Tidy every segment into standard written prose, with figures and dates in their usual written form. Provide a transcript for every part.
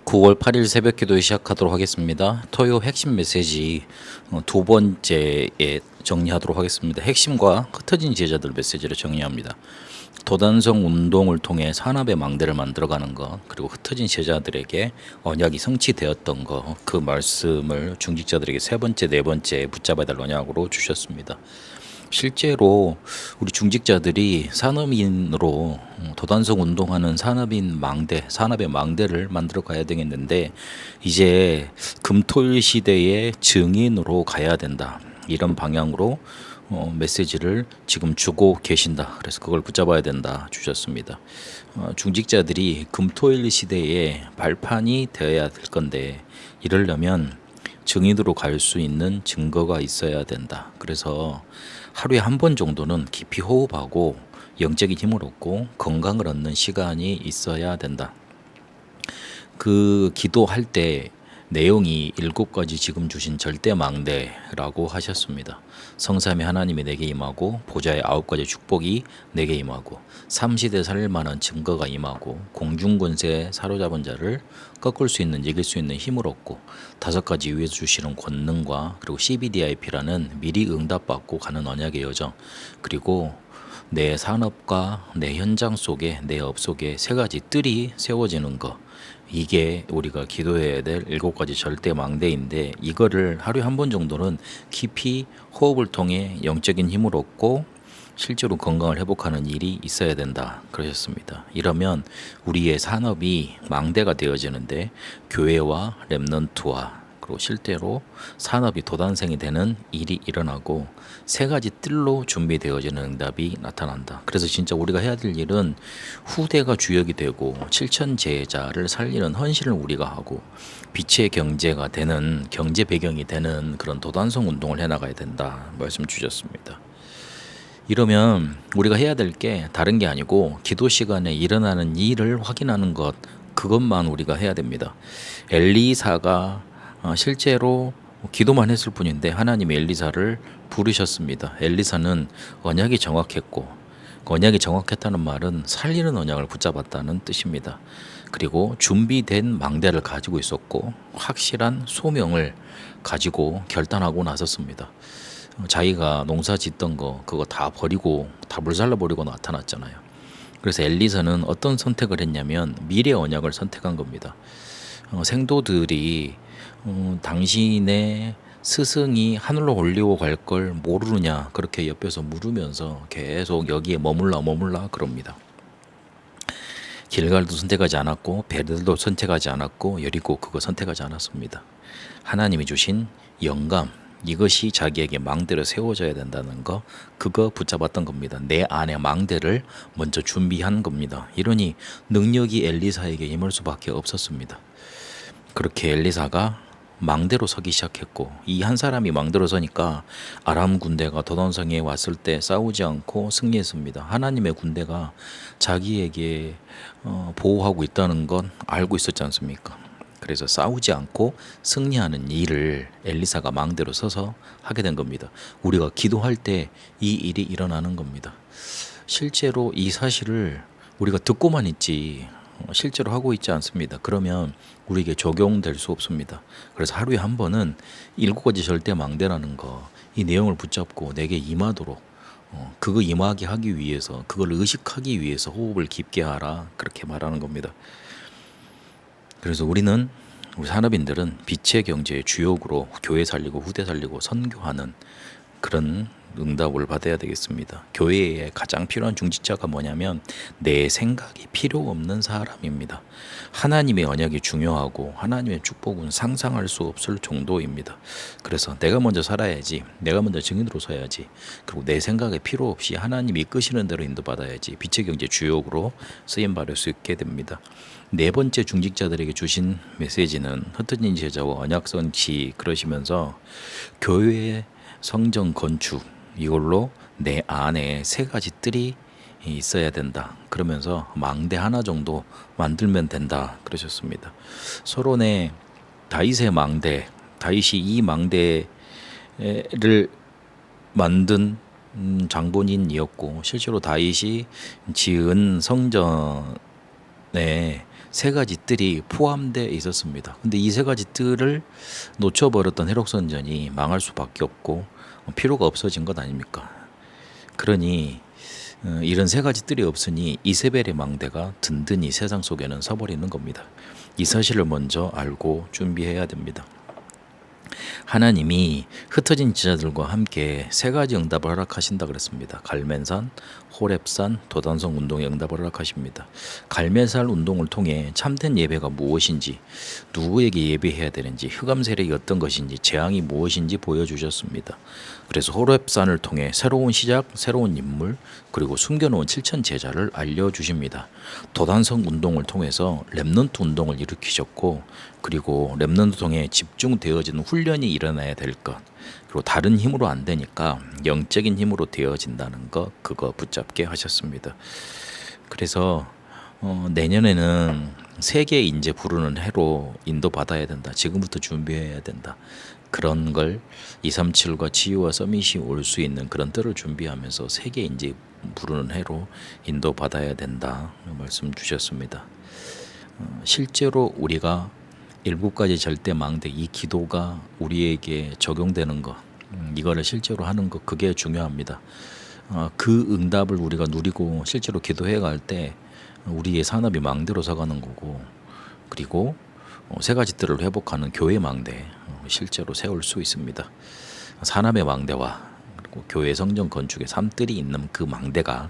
9월 8일 새벽 기도 시작하도록 하겠습니다. 토요 핵심 메시지 두 번째에 정리하도록 하겠습니다. 핵심과 흩어진 제자들 메시지를 정리합니다. 도단성 운동을 통해 산업의 망대를 만들어가는 것, 그리고 흩어진 제자들에게 언약이 성취되었던 것, 그 말씀을 중직자들에게 세 번째, 네 번째 붙잡아야 될 언약으로 주셨습니다. 실제로 우리 중직자들이 산업인으로 도단성 운동하는 산업의 망대를 만들어 가야 되겠는데, 이제 금토일 시대의 증인으로 가야 된다, 이런 방향으로 메시지를 지금 주고 계신다. 그래서 그걸 붙잡아야 된다 주셨습니다. 중직자들이 금토일 시대의 발판이 되어야 될 건데, 이러려면 증인으로 갈 수 있는 증거가 있어야 된다. 그래서 하루에 한 번 정도는 깊이 호흡하고 영적인 힘을 얻고 건강을 얻는 시간이 있어야 된다. 그 기도할 때 내용이 7가지 지금 주신 절대망대라고 하셨습니다. 성삼위 하나님이 내게 임하고 보좌의 9가지 축복이 내게 임하고 삼시대 살릴 만한 증거가 임하고 공중권세에 사로잡은 자를 꺾을 수 있는, 이길 수 있는 힘을 얻고 5가지 위에서 주시는 권능과, 그리고 CBDIP라는 미리 응답받고 가는 언약의 여정, 그리고 내 산업과 내 현장 속에, 내 업 속에 3가지 뜰이 세워지는 것, 이게 우리가 기도해야 될 7가지 절대 망대인데, 이거를 하루에 한 번 정도는 깊이 호흡을 통해 영적인 힘을 얻고 실제로 건강을 회복하는 일이 있어야 된다 그러셨습니다. 이러면 우리의 산업이 망대가 되어지는데, 교회와 렘넌트와 그리고 실제로 산업이 도단성이 되는 일이 일어나고 3가지 뜰로 준비되어지는 응답이 나타난다. 그래서 진짜 우리가 해야 될 일은 후대가 주역이 되고 7천 제자를 살리는 헌신을 우리가 하고 빛의 경제가 되는, 경제 배경이 되는 그런 도단성 운동을 해나가야 된다 말씀 주셨습니다. 이러면 우리가 해야 될 게 다른 게 아니고 기도 시간에 일어나는 일을 확인하는 것, 그것만 우리가 해야 됩니다. 엘리사가 실제로 기도만 했을 뿐인데 하나님이 엘리사를 부르셨습니다. 엘리사는 언약이 정확했고, 언약이 정확했다는 말은 살리는 언약을 붙잡았다는 뜻입니다. 그리고 준비된 망대를 가지고 있었고 확실한 소명을 가지고 결단하고 나섰습니다. 자기가 농사 짓던 거 그거 다 버리고 다 불살라 버리고 나타났잖아요. 그래서 엘리사는 어떤 선택을 했냐면 미래 언약을 선택한 겁니다. 생도들이 당신의 스승이 하늘로 올리고 갈 걸 모르느냐, 그렇게 옆에서 물으면서 계속 여기에 머물라 그럽니다. 길갈도 선택하지 않았고 베델도 선택하지 않았고 여리고 그거 선택하지 않았습니다. 하나님이 주신 영감, 이것이 자기에게 망대를 세워져야 된다는 거, 그거 붙잡았던 겁니다. 내 안에 망대를 먼저 준비한 겁니다. 이러니 능력이 엘리사에게 임할 수밖에 없었습니다. 그렇게 엘리사가 망대로 서기 시작했고, 이 한 사람이 망대로 서니까 아람 군대가 도단성에 왔을 때 싸우지 않고 승리했습니다. 하나님의 군대가 자기에게 보호하고 있다는 건 알고 있었지 않습니까? 그래서 싸우지 않고 승리하는 일을 엘리사가 망대로 서서 하게 된 겁니다. 우리가 기도할 때 이 일이 일어나는 겁니다. 실제로 이 사실을 우리가 듣고만 있지 실제로 하고 있지 않습니다. 그러면 우리에게 적용될 수 없습니다. 그래서 하루에 한 번은 7가지 절대 망대라는 거, 이 내용을 붙잡고 내게 임하도록, 그거 임하게 하기 위해서, 그걸 의식하기 위해서 호흡을 깊게 하라, 그렇게 말하는 겁니다. 그래서 우리 산업인들은 빛의 경제의 주역으로 교회 살리고 후대 살리고 선교하는 그런 응답을 받아야 되겠습니다. 교회에 가장 필요한 중직자가 뭐냐면 내 생각이 필요 없는 사람입니다. 하나님의 언약이 중요하고 하나님의 축복은 상상할 수 없을 정도입니다. 그래서 내가 먼저 살아야지, 내가 먼저 증인으로 서야지, 그리고 내 생각에 필요 없이 하나님이 이끄시는 대로 인도받아야지 빛의 경제 주역으로 쓰임받을 수 있게 됩니다. 4번째 중직자들에게 주신 메시지는 흩어진 제자와 언약성취 그러시면서 교회의 성전 건축, 이걸로 내 안에 3가지 뜰이 있어야 된다 그러면서 망대 하나 정도 만들면 된다 그러셨습니다. 서론에 다윗의 망대, 다윗이 이 망대를 만든 장본인이었고 실제로 다윗이 지은 성전에 세 가지 뜰이 포함되어 있었습니다. 근데 이 세 가지 뜰을 놓쳐버렸던 헤롯 선전이 망할 수밖에 없고 필요가 없어진 것 아닙니까? 그러니 이런 세 가지 뜰이 없으니 이세벨의 망대가 든든히 세상 속에는 서버리는 겁니다. 이 사실을 먼저 알고 준비해야 됩니다. 하나님이 흩어진 지자들과 함께 세 가지 응답을 허락하신다 그랬습니다. 갈멜산, 호렙산, 도단성 운동에 응답을 허락하십니다. 갈멜산 운동을 통해 참된 예배가 무엇인지, 누구에게 예배해야 되는지, 흑암 세력이 어떤 것인지, 재앙이 무엇인지 보여주셨습니다. 그래서 호렙산을 통해 새로운 시작, 새로운 인물, 그리고 숨겨놓은 7천 제자를 알려주십니다. 도단성 운동을 통해서 렘넌트 운동을 일으키셨고, 그리고 렘넌트 통해 집중되어지는 훈련이 일어나야 될 것, 그리고 다른 힘으로 안 되니까 영적인 힘으로 되어진다는 것, 그거 붙잡게 하셨습니다. 그래서 내년에는 세계 인재 부르는 해로 인도받아야 된다. 지금부터 준비해야 된다. 그런 걸 237과 치유와 서밋이 올 수 있는 그런 때를 준비하면서 세계 인재 부르는 해로 인도받아야 된다 말씀 주셨습니다. 실제로 우리가 7가지 절대 망대 이 기도가 우리에게 적용되는 것, 이거를 실제로 하는 것, 그게 중요합니다. 그 응답을 우리가 누리고 실제로 기도해 갈 때 우리의 산업이 망대로 서가는 거고, 그리고 세 가지 뜰을 회복하는 교회 망대 실제로 세울 수 있습니다. 산업의 망대와 그리고 교회 성전 건축의 3뜰이 있는 그 망대가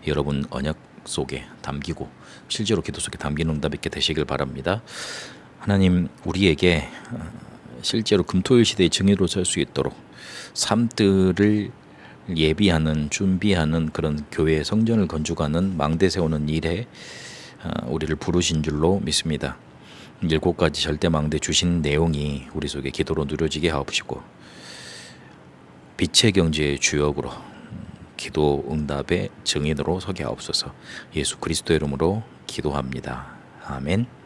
여러분 언약 속에 담기고 실제로 기도 속에 담기는 응답 있게 되시길 바랍니다. 하나님, 우리에게 실제로 금토일 시대의 증인으로 설 수 있도록 3뜰을 예비하는, 준비하는 그런 교회 성전을 건축하는 망대 세우는 일에 우리를 부르신 줄로 믿습니다. 7가지 절대 망대 주신 내용이 우리 속에 기도로 누려지게 하옵시고, 빛의 경제의 주역으로 기도 응답의 증인으로 서게 하옵소서. 예수 그리스도의 이름으로 기도합니다. 아멘.